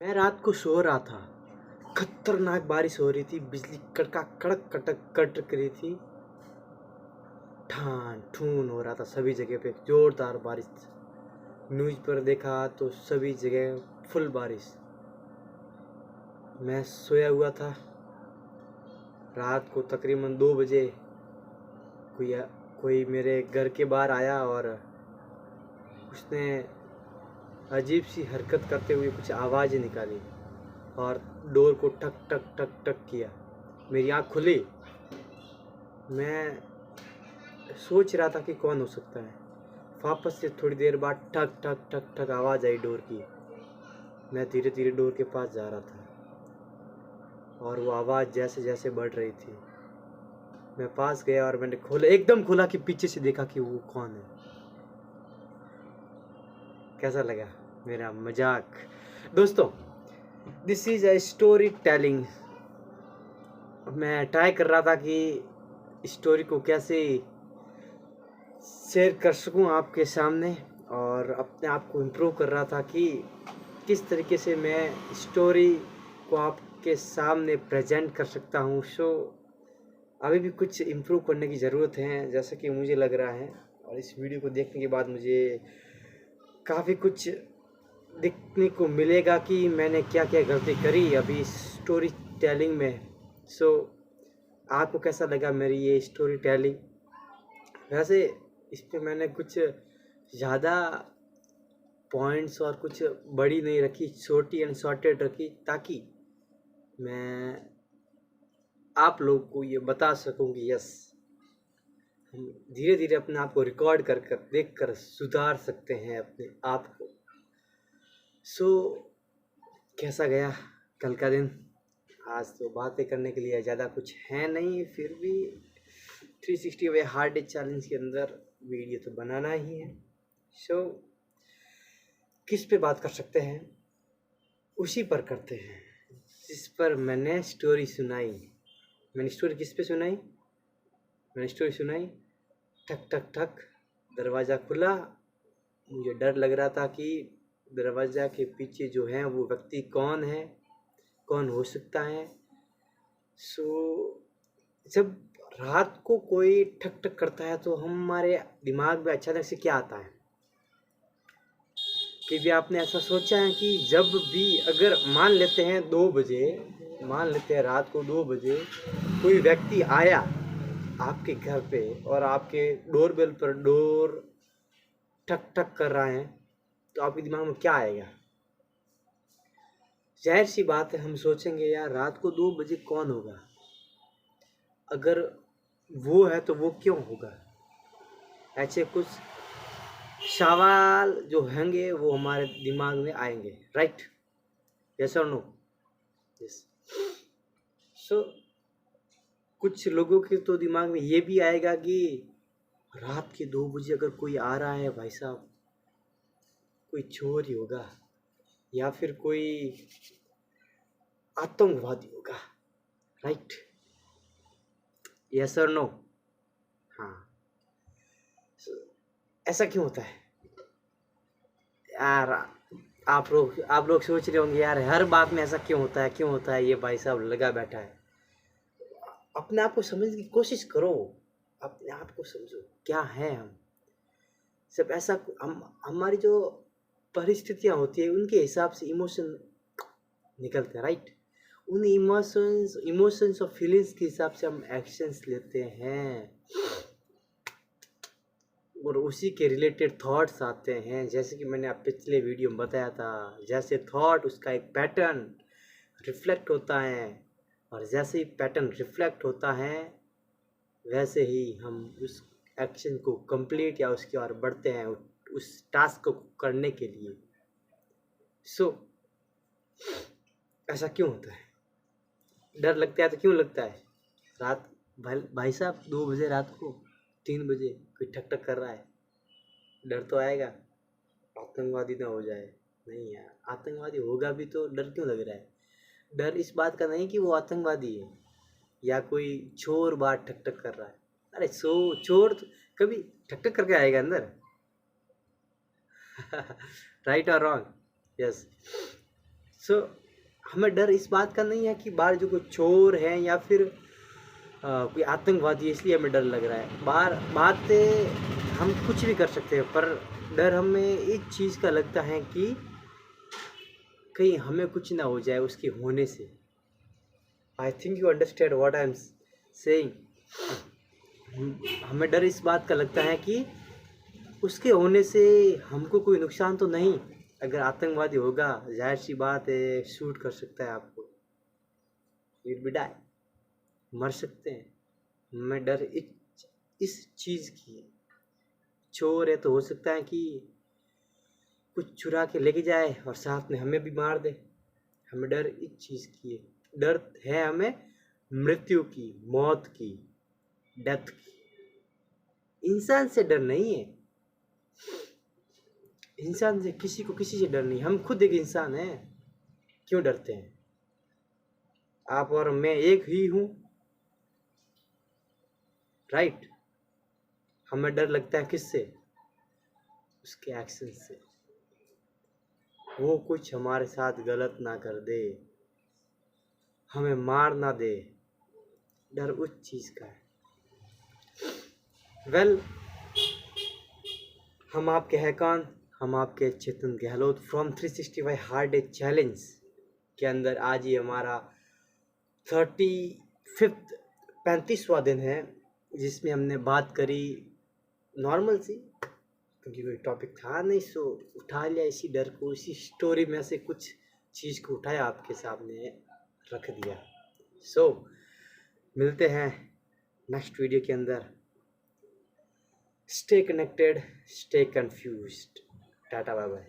मैं रात को सो रहा था। खतरनाक बारिश हो रही थी, बिजली कड़का कड़क कटक कड़क रही थी। ठान ठून हो रहा था सभी जगह पे, जोरदार बारिश। न्यूज़ पर देखा तो सभी जगह फुल बारिश। मैं सोया हुआ था। रात को तकरीबन 2 बजे कोई कोई मेरे घर के बाहर आया और उसने अजीब सी हरकत करते हुए कुछ आवाज़ निकाली और डोर को ठक ठक ठक ठक किया। मेरी आँख खुली। मैं सोच रहा था कि कौन हो सकता है। वापस से थोड़ी देर बाद ठक ठक ठक ठक आवाज़ आई डोर की। मैं धीरे धीरे डोर के पास जा रहा था और वो आवाज़ जैसे जैसे बढ़ रही थी, मैं पास गया और मैंने खोला, एकदम खोला कि पीछे से देखा कि वो कौन है। कैसा लगा मेरा मजाक दोस्तों? This is a story telling. मैं ट्राई कर रहा था कि स्टोरी को कैसे शेयर कर सकूं आपके सामने, और अपने आप को इम्प्रूव कर रहा था कि किस तरीके से मैं स्टोरी को आपके सामने प्रेजेंट कर सकता हूं। सो अभी भी कुछ इम्प्रूव करने की ज़रूरत है, जैसा कि मुझे लग रहा है। और इस वीडियो को देखने के बाद मुझे काफ़ी कुछ देखने को मिलेगा कि मैंने क्या क्या गलती करी अभी स्टोरी टेलिंग में। सो आपको कैसा लगा मेरी ये स्टोरी टेलिंग? वैसे इस पे मैंने कुछ ज़्यादा पॉइंट्स और कुछ बड़ी नहीं रखी, छोटी एंड शॉर्टेड रखी, ताकि मैं आप लोग को ये बता सकूं कि यस, हम धीरे धीरे अपने आप को रिकॉर्ड कर कर देख कर सुधार सकते हैं अपने आप को। सो कैसा गया कल का दिन? आज तो बातें करने के लिए ज़्यादा कुछ है नहीं, फिर भी 360 वे हार्ड डे चैलेंज के अंदर वीडियो तो बनाना ही है। सो किस पे बात कर सकते हैं? उसी पर करते हैं जिस पर मैंने स्टोरी सुनाई। मैंने स्टोरी किस पे सुनाई? मैंने स्टोरी सुनाई ठक ठक ठक, दरवाज़ा खुला। मुझे डर लग रहा था कि दरवाज़ा के पीछे जो है वो व्यक्ति कौन है, कौन हो सकता है। सो जब रात को कोई ठक ठक करता है तो हमारे दिमाग में अचानक से क्या आता है कि भी आपने ऐसा सोचा है कि जब भी अगर मान लेते हैं 2 बजे, मान लेते हैं रात को 2 बजे कोई व्यक्ति आया आपके घर पे और आपके डोरबेल पर डोर ठक ठक कर रहा है, तो आपके दिमाग में क्या आएगा? जाहिर सी बात है, हम सोचेंगे यार रात को 2 बजे कौन होगा, अगर वो है तो वो क्यों होगा। ऐसे कुछ सवाल जो होंगे वो हमारे दिमाग में आएंगे, राइट? यस और नो? यस। सो कुछ लोगों के तो दिमाग में ये भी आएगा कि रात के 2 बजे अगर कोई आ रहा है भाई साहब, कोई चोर ही होगा या फिर कोई आतंकवादी होगा, राइट? यस और नो? हाँ। ऐसा क्यों होता है यार? आप लोग सोच रहे होंगे यार हर बात में ऐसा क्यों होता है, क्यों होता है, ये भाई साहब लगा बैठा है। अपने आप को समझने की कोशिश करो, अपने आप को समझो क्या है हम सब। ऐसा हम हमारी जो परिस्थितियाँ होती है उनके हिसाब से इमोशन निकलते हैं, राइट? उन इमोशंस और फीलिंग्स के हिसाब से हम एक्शंस लेते हैं और उसी के रिलेटेड थॉट्स आते हैं। जैसे कि मैंने आप पिछले वीडियो में बताया था, जैसे थॉट उसका एक पैटर्न रिफ्लेक्ट होता है, और जैसे ही पैटर्न रिफ्लेक्ट होता है वैसे ही हम उस एक्शन को कंप्लीट या उसकी ओर बढ़ते हैं उस टास्क को करने के लिए। सो ऐसा क्यों होता है? डर लगता है तो क्यों लगता है? रात भाई साहब 2 बजे रात को, 3 बजे कोई ठक ठक कर रहा है, डर तो आएगा। आतंकवादी ना हो जाए। नहीं यार, आतंकवादी होगा भी तो डर क्यों लग रहा है? डर इस बात का नहीं कि वो आतंकवादी है या कोई चोर बाहर ठक ठक कर रहा है। अरे चोर तो कभी ठक ठक करके आएगा अंदर? राइट और रॉन्ग? यस। सो हमें डर इस बात का नहीं है कि बाहर जो कोई चोर है या फिर कोई आतंकवादी है इसलिए हमें डर लग रहा है। बाहर बात हम कुछ भी कर सकते हैं, पर डर हमें इस चीज़ का लगता है कि कहीं हमें कुछ ना हो जाए उसके होने से। I think you understand what I am saying. हमें डर इस बात का लगता है कि उसके होने से हमको कोई नुकसान तो नहीं। अगर आतंकवादी होगा, जाहिर सी बात है, शूट कर सकता है आपको, यू विल बी डाई, मर सकते हैं। हमें डर इस चीज़ की है। चोर है तो हो सकता है कि कुछ चुरा के लेके जाए और साथ में हमें भी मार दे। हमें डर इस चीज़ की है। डर है हमें मृत्यु की, मौत की, डेथ की। इंसान से डर नहीं है। इंसान से किसी को किसी से डर नहीं। हम खुद एक इंसान हैं, क्यों डरते हैं? आप और मैं एक ही हूँ, राइट? हमें डर लगता है किससे? उसके एक्शन से। वो कुछ हमारे साथ गलत ना कर दे, हमें मार ना दे। डर उस चीज़ का है। वेल, हम आपके हैं कौन? हम आपके Chetan Gehlot from 365 hard day challenge के अंदर आज ही हमारा 35th 35वां दिन है, जिसमें हमने बात करी नॉर्मल सी, क्योंकि कोई टॉपिक था नहीं, सो उठा लिया इसी डर को, इसी स्टोरी में से कुछ चीज़ को उठाया आपके सामने रख दिया। सो मिलते हैं नेक्स्ट वीडियो के अंदर। Stay connected, stay confused. Tata bye bye.